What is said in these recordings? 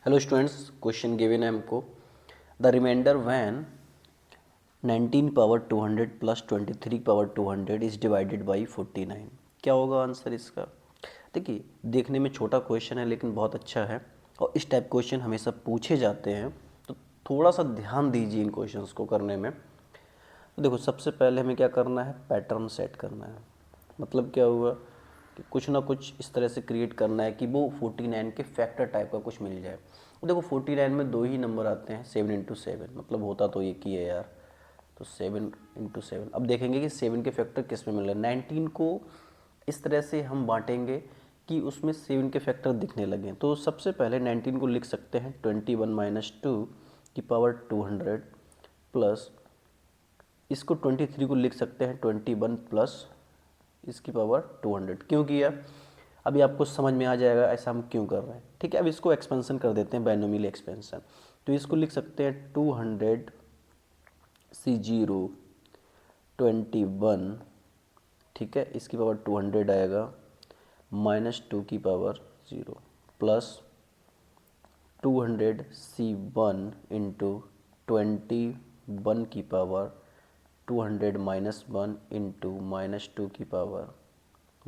Hello students, question given है हमको the remainder when 19 power 200 plus 23 power 200 is divided by 49। क्या होगा answer इसका? देखिए, देखने में छोटा क्वेश्चन है लेकिन बहुत अच्छा है और इस टाइप क्वेश्चन हमेशा पूछे जाते हैं, तो थोड़ा सा ध्यान दीजिए इन क्वेश्चंस को करने में। तो देखो, सबसे पहले हमें क्या करना है, पैटर्न सेट करना है। मतलब क्या हुआ कि कुछ ना कुछ इस तरह से क्रिएट करना है कि वो 49 के फैक्टर टाइप का कुछ मिल जाए। तो देखो 49 में दो ही नंबर आते हैं, 7 इंटू 7, मतलब होता तो एक ही है यार। तो 7 इंटू 7, अब देखेंगे कि 7 के फैक्टर किस में मिल रहे हैं। 19 को इस तरह से हम बांटेंगे कि उसमें 7 के फैक्टर दिखने लगें। तो सबसे पहले 19 को लिख सकते हैं 21 माइनस 2 की पावर 200 प्लस इसको 23 को लिख सकते हैं 21 प्लस इसकी पावर 200। क्यों किया, अभी आपको समझ में आ जाएगा ऐसा हम क्यों कर रहे हैं। ठीक है, अब इसको एक्सपेंशन कर देते हैं, बाइनोमियल एक्सपेंशन। तो इसको लिख सकते हैं 200 C0 21, ठीक है, इसकी पावर 200 आएगा माइनस 2 की पावर 0 प्लस 200 C1 इंटू 21 की पावर 200 माइनस 1 इंटू माइनस 2 की पावर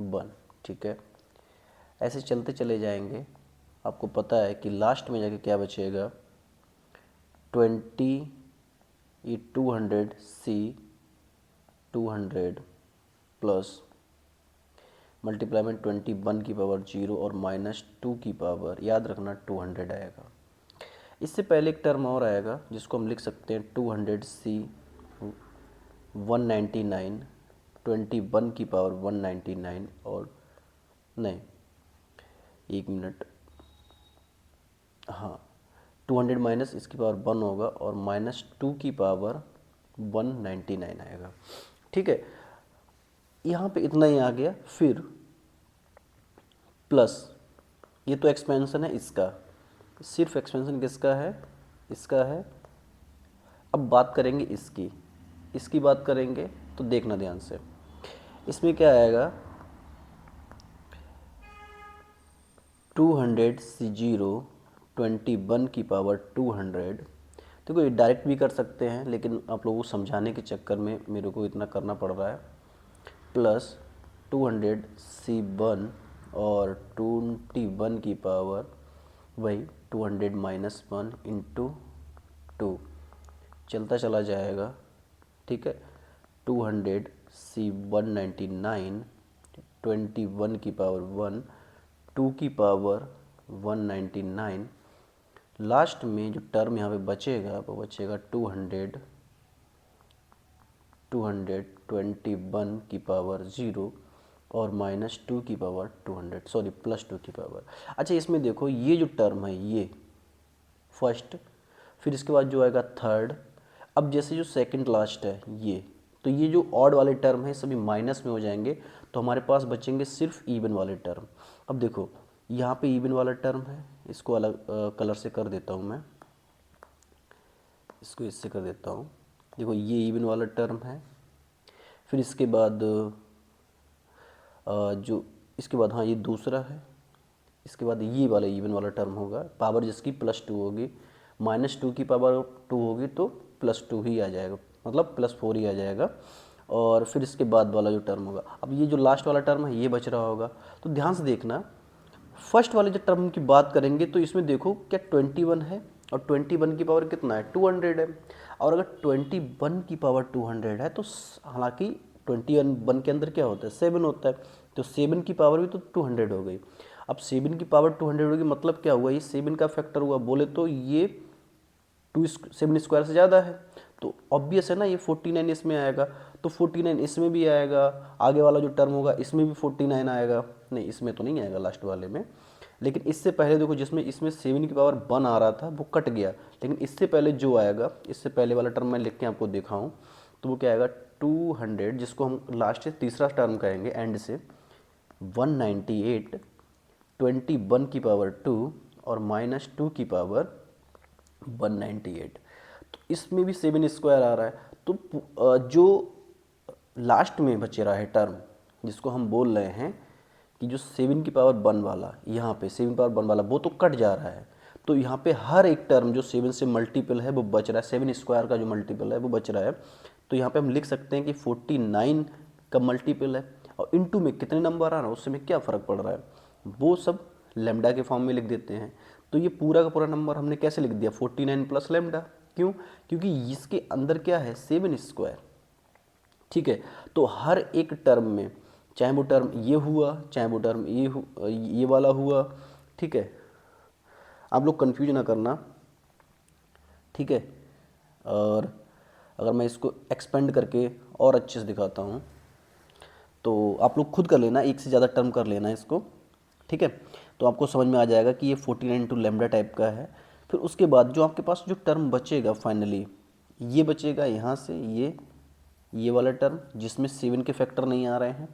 1। ठीक है, ऐसे चलते चले जाएंगे। आपको पता है कि लास्ट में जाके क्या बचेगा, 20 ये 200 C 200 प्लस मल्टीप्लाई में 21 की पावर 0 और माइनस 2 की पावर, याद रखना 200 आएगा। इससे पहले एक टर्म और आएगा जिसको हम लिख सकते हैं 200 C 199 21 की पावर 199 और नहीं, एक मिनट, हाँ, 200 माइनस इसकी पावर 1 होगा और माइनस 2 की पावर 199 आएगा। ठीक है, यहाँ पे इतना ही आ गया। फिर प्लस ये तो एक्सपेंशन है इसका, सिर्फ एक्सपेंशन किसका है, इसका है। अब बात करेंगे इसकी, इसकी बात करेंगे तो देखना ध्यान से, इसमें क्या आएगा 200 C0 21 की पावर 200। देखो ये डायरेक्ट भी कर सकते हैं लेकिन आप लोगों को समझाने के चक्कर में मेरे को इतना करना पड़ रहा है। प्लस 200 C1 और 21 की पावर वही 200 माइनस 1 इंटू 2 चलता चला जाएगा। ठीक है, 200 C 199 21 की पावर 1 2 की पावर 199। लास्ट में जो टर्म यहाँ पे बचेगा वो बचेगा 200 221 की पावर 0 और माइनस 2 की पावर 200, सॉरी प्लस 2 की पावर। अच्छा, इसमें देखो ये जो टर्म है ये फर्स्ट, फिर इसके बाद जो आएगा थर्ड, अब जैसे जो सेकंड लास्ट है ये, तो ये जो ऑड वाले टर्म है सभी माइनस में हो जाएंगे, तो हमारे पास बचेंगे सिर्फ इवन वाले टर्म। अब देखो यहाँ पे इवन वाला टर्म है, इसको अलग कलर से कर देता हूँ मैं, इसको इससे कर देता हूँ। देखो ये इवन वाला टर्म है, फिर इसके बाद जो इसके बाद, हाँ ये दूसरा है, इसके बाद ये वाला इवन वाला टर्म होगा, पावर जिसकी +2 होगी, माइनस 2 की पावर 2 होगी तो +2 ही आ जाएगा, मतलब +4 ही आ जाएगा। और फिर इसके बाद वाला जो टर्म होगा, अब ये जो लास्ट वाला टर्म है ये बच रहा होगा। तो ध्यान से देखना, फर्स्ट वाले जो टर्म की बात करेंगे तो इसमें देखो क्या 21 है और 21 की पावर कितना है 200 है। और अगर 21 की पावर 200 है तो हालांकि 21 के अंदर क्या होता है 7 होता है, तो 7 की पावर भी तो 200 हो गई। अब 7 की पावर 200 होगी, मतलब क्या हुआ, ये 7 का फैक्टर हुआ, बोले तो ये 7 स्क्वायर से ज़्यादा है, तो ऑब्वियस है ना ये 49 इसमें आएगा, तो 49 इसमें भी आएगा, आगे वाला जो टर्म होगा इसमें भी 49 आएगा। नहीं, इसमें तो नहीं आएगा लास्ट वाले में, लेकिन इससे पहले देखो जिसमें इसमें 7 की पावर 1 आ रहा था वो कट गया, लेकिन इससे पहले जो आएगा, इससे पहले वाला टर्म मैं लिख के आपको दिखाऊं तो वो क्या आएगा 200, जिसको हम लास्ट से तीसरा टर्म कहेंगे एंड से, 198 21 की पावर 2 और माइनस 2 की पावर 198। तो इसमें भी 7 स्क्वायर आ रहा है, तो जो लास्ट में बचे रहा है टर्म जिसको हम बोल रहे हैं कि जो 7 की पावर 1 वाला, यहाँ पे 7 पावर 1 वाला वो तो कट जा रहा है, तो यहाँ पे हर एक टर्म जो 7 से मल्टीपल है वो बच रहा है, 7 स्क्वायर का जो मल्टीपल है वो बच रहा है। तो यहाँ पे हम लिख सकते हैं कि 49 का मल्टीपल है, और इनटू में कितने नंबर आ रहा है उससे में क्या फ़र्क पड़ रहा है, वो सब लेमडा के फॉर्म में लिख देते हैं। तो ये पूरा का पूरा नंबर हमने कैसे लिख दिया, 49 प्लस लेमडा। क्यों? क्योंकि इसके अंदर क्या है, 7 स्क्वायर। ठीक है, तो हर एक टर्म में, चाहे वो टर्म ये हुआ, चाहे वो टर्म ये वाला हुआ, ठीक है, आप लोग कंफ्यूज ना करना, ठीक है। और अगर मैं इसको एक्सपेंड करके और अच्छे से दिखाता हूँ तो आप लोग खुद कर लेना, एक से ज़्यादा टर्म कर लेना इसको, ठीक है। तो आपको समझ में आ जाएगा कि ये 49 टू लेमडा टाइप का है। फिर उसके बाद जो आपके पास जो टर्म बचेगा फाइनली, ये बचेगा यहाँ से ये वाला टर्म जिसमें 7 के फैक्टर नहीं आ रहे हैं,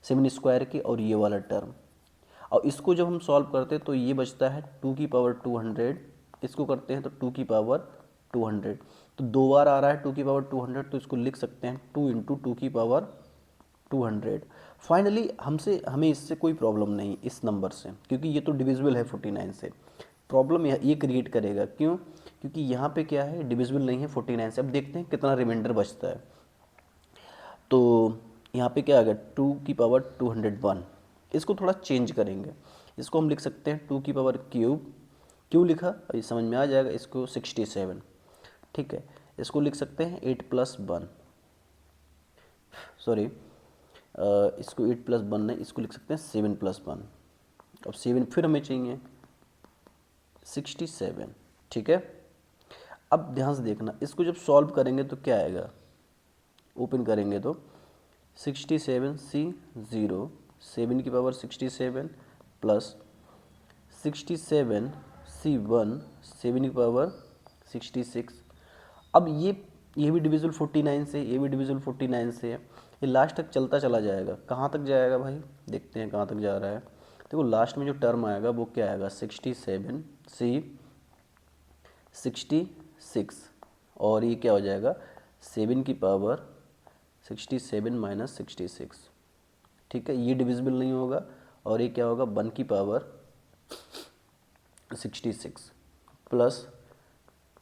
7 स्क्वायर के, और ये वाला टर्म। और इसको जब हम सॉल्व करते हैं तो ये बचता है 2 की पावर 200, इसको करते हैं तो 2 की पावर 200, तो 2 बार आ रहा है 2 की पावर 200, तो इसको लिख सकते हैं 2 इंटू 2 की पावर 200। फाइनली हमें इससे कोई प्रॉब्लम नहीं इस नंबर से, क्योंकि ये तो डिविजिबल है 49 से। प्रॉब्लम ये क्रिएट करेगा, क्यों? क्योंकि यहाँ पे क्या है, डिविजिबल नहीं है 49 से। अब देखते हैं कितना रिमाइंडर बचता है। तो यहाँ पे क्या आ गया, 2 की पावर 201। इसको थोड़ा चेंज करेंगे, इसको हम लिख सकते हैं 2 की पावर क्यूब। क्यों लिखा अभी समझ में आ जाएगा, इसको 67, ठीक है। इसको लिख सकते हैं 8 प्लस 1, सॉरी इसको 8 प्लस 1 नहीं, इसको लिख सकते हैं 7 प्लस 1। अब 7 फिर हमें चाहिए 67, ठीक है। अब ध्यान से देखना, इसको जब सॉल्व करेंगे तो क्या आएगा, ओपन करेंगे तो 67C0, 7 की पावर 67 प्लस 67C1, 7 की पावर 66। अब ये भी डिविजिबल 49 से, ये भी डिविजिबल 49 से है, ये लास्ट तक चलता चला जाएगा। कहाँ तक जाएगा भाई, देखते हैं कहाँ तक जा रहा है। देखो लास्ट में जो टर्म आएगा वो क्या आएगा, 67C66, और ये क्या हो जाएगा, 7 की पावर 67 माइनस 66, ठीक है। ये डिविजिबल नहीं होगा, और ये क्या होगा, 1 की पावर 66 प्लस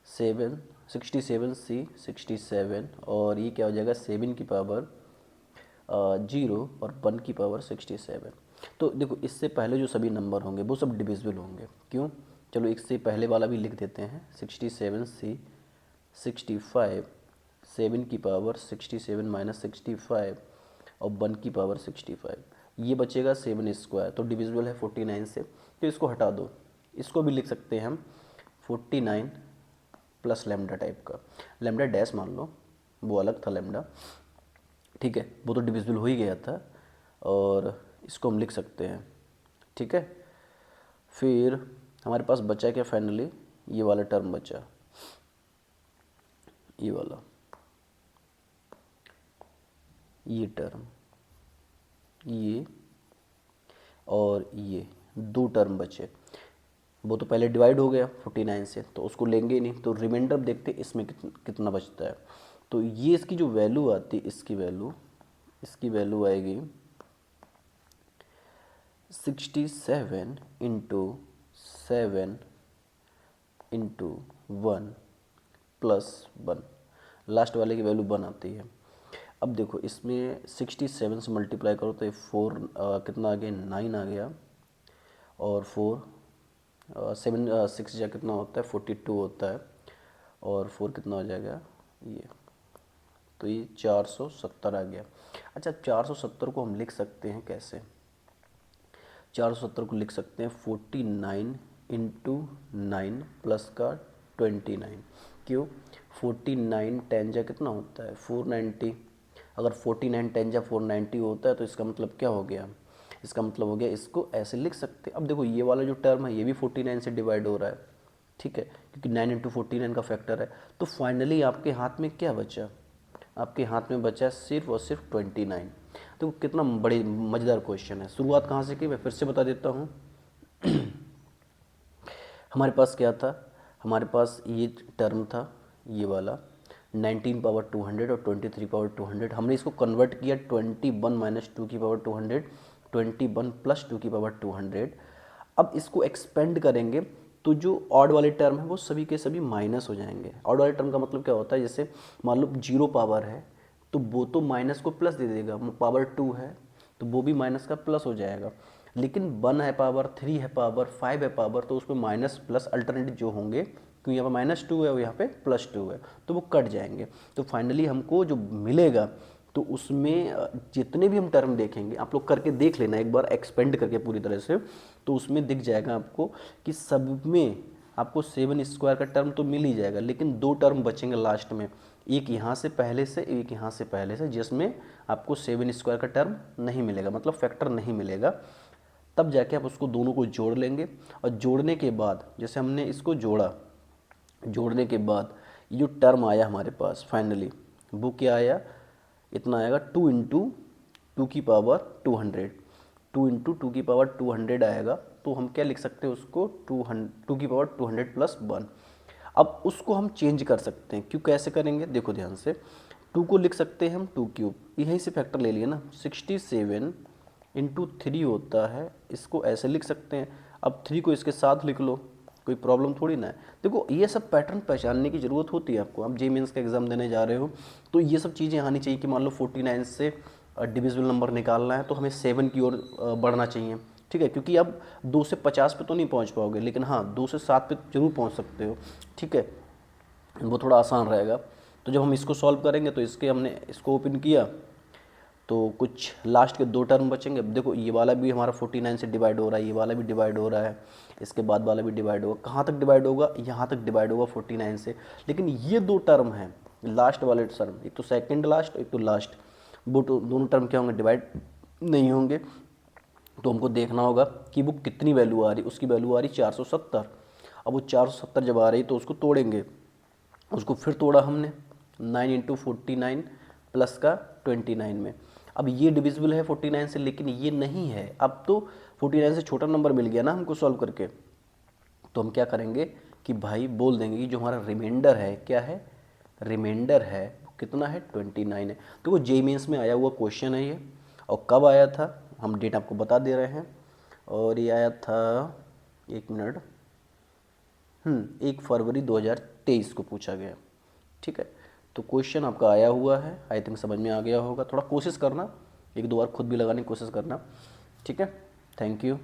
67C67, और ये क्या हो जाएगा, 7 की पावर 0 और 1 की पावर 67। तो देखो इससे पहले जो सभी नंबर होंगे वो सब डिविजिबल होंगे। क्यों? चलो इससे पहले वाला भी लिख देते हैं, 67C65, 7 की पावर 67 माइनस 65 और 1 की पावर 65। ये बचेगा 7 स्क्वायर, तो डिविजिबल है 49 से, तो इसको हटा दो। इसको भी लिख सकते हैं हम 49 प्लस लेमडा टाइप का, लेमडा डैश मान लो, वो अलग था लेमडा, ठीक है, वो तो डिविजिबल हो ही गया था, और इसको हम लिख सकते हैं, ठीक है। फिर हमारे पास बचा क्या फाइनली, ये वाला टर्म बचा, ये वाला, ये टर्म, ये और ये 2 टर्म बचे। वो तो पहले डिवाइड हो गया 49 से, तो उसको लेंगे ही नहीं, तो रिमाइंडर देखते इसमें कितना बचता है। तो ये इसकी जो वैल्यू आती है, इसकी वैल्यू आएगी 67 इंटू 7 इंटू 1 प्लस 1, लास्ट वाले की वैल्यू 1 आती है। अब देखो इसमें 67 से मल्टीप्लाई करो तो ये 4 कितना आ गया, 9 आ गया, और 4 7 6 या कितना होता है, 42 होता है, और 4 कितना हो जाएगा ये, तो ये 470 आ गया। अच्छा 470 को हम लिख सकते हैं कैसे, 470 को लिख सकते हैं 49 इंटू 9 प्लस का 29। क्यों? 49 10 जा कितना होता है, 490। अगर 49 10 जा 490 होता है तो इसका मतलब क्या हो गया, इसका मतलब हो गया इसको ऐसे लिख सकते हैं। अब देखो ये वाला जो टर्म है ये भी 49 से डिवाइड हो रहा है, ठीक है, क्योंकि 9 इंटू 49 का फैक्टर है। तो फाइनली आपके हाथ में क्या बचा, आपके हाथ में बचा सिर्फ और सिर्फ 29। तो कितना बड़ी मज़ेदार क्वेश्चन है। शुरुआत कहाँ से की, मैं फिर से बता देता हूँ। हमारे पास क्या था, हमारे पास ये टर्म था, ये वाला 19 पावर 200 और 23 पावर 200। हमने इसको कन्वर्ट किया 21 माइनस 2 की पावर 200, 21 प्लस 2 की पावर 200। अब इसको एक्सपेंड करेंगे तो जो ऑड वाले टर्म है वो सभी के सभी माइनस हो जाएंगे। ऑड वाले टर्म का मतलब क्या होता है, जैसे मान लो 0 पावर है तो वो तो माइनस को प्लस दे देगा, पावर 2 है तो वो भी माइनस का प्लस हो जाएगा। लेकिन 1 है पावर, 3 है पावर, 5 है पावर, तो उसमें माइनस प्लस अल्टरनेटिव जो होंगे, क्योंकि यहाँ पर -2 है और यहाँ पे +2 है, तो वो कट जाएंगे। तो फाइनली हमको जो मिलेगा तो उसमें जितने भी हम टर्म देखेंगे, आप लोग करके देख लेना एक बार एक्सपेंड करके पूरी तरह से, तो उसमें दिख जाएगा आपको कि सब में आपको 7 स्क्वायर का टर्म तो मिल ही जाएगा, लेकिन 2 टर्म बचेंगे लास्ट में, एक यहाँ से पहले से, एक यहाँ से पहले से, जिसमें आपको 7 स्क्वायर का टर्म नहीं मिलेगा, मतलब फैक्टर नहीं मिलेगा। तब जाके आप उसको दोनों को जोड़ लेंगे, और जोड़ने के बाद जैसे हमने इसको जोड़ा, जोड़ने के बाद ये जो टर्म आया हमारे पास फाइनली, वो क्या आया, इतना आएगा 2 इंटू 2 की पावर 200, 2 इंटू 2 की पावर 200 आएगा। तो हम क्या लिख सकते हैं उसको, 2 की पावर 200 प्लस 1। अब उसको हम चेंज कर सकते हैं, क्यों, कैसे करेंगे, देखो ध्यान से। 2 को लिख सकते हैं हम 2 क्यूब, यहीं से फैक्टर ले लिया ना, 67 इंटू 3 होता है, इसको ऐसे लिख सकते हैं। अब 3 को इसके साथ लिख लो, कोई प्रॉब्लम थोड़ी ना है। देखो ये सब पैटर्न पहचानने की ज़रूरत होती है आपको, आप जेईई मेंस का एग्ज़ाम देने जा रहे हो तो ये सब चीज़ें आनी चाहिए कि मान लो 49 से डिविजिबल नंबर निकालना है तो हमें 7 की ओर बढ़ना चाहिए, ठीक है, क्योंकि अब 2 से 50 पे तो नहीं पहुंच पाओगे, लेकिन हाँ 2 से 7 पे जरूर पहुंच सकते हो, ठीक है, वो थोड़ा आसान रहेगा। तो जब हम इसको सॉल्व करेंगे तो इसके हमने इसको ओपन किया तो कुछ लास्ट के 2 टर्म बचेंगे। अब देखो ये वाला भी हमारा 49 से डिवाइड हो रहा है, ये वाला भी डिवाइड हो रहा है, इसके बाद वाला भी डिवाइड होगा, कहाँ तक डिवाइड होगा, यहाँ तक डिवाइड होगा 49 से। लेकिन ये 2 टर्म हैं लास्ट वाले टर्म, एक तो सेकंड लास्ट, एक तो लास्ट, वो तो दोनों टर्म क्या होंगे, डिवाइड नहीं होंगे। तो हमको देखना होगा कि वो कितनी वैल्यू आ रही, उसकी वैल्यू आ रही 470। अब वो 470 जब आ रही तो उसको तोड़ेंगे, उसको फिर तोड़ा हमने 9 इंटू 49 प्लस का 29 में। अब ये डिविजिबल है 49 से, लेकिन ये नहीं है। अब तो 49 से छोटा नंबर मिल गया ना हमको सॉल्व करके, तो हम क्या करेंगे कि भाई बोल देंगे कि जो हमारा रिमाइंडर है, क्या है, रिमाइंडर है वो कितना है, 29 है। तो वो जेईई मेंस में आया हुआ क्वेश्चन है ये, और कब आया था हम डेट आपको बता दे रहे हैं, और ये आया था, एक मिनट, 1 फरवरी 2023 को पूछा गया, ठीक है। तो क्वेश्चन आपका आया हुआ है, आई थिंक समझ में आ गया होगा। थोड़ा कोशिश करना, 1-2 बार खुद भी लगाने की कोशिश करना, ठीक है। Thank you.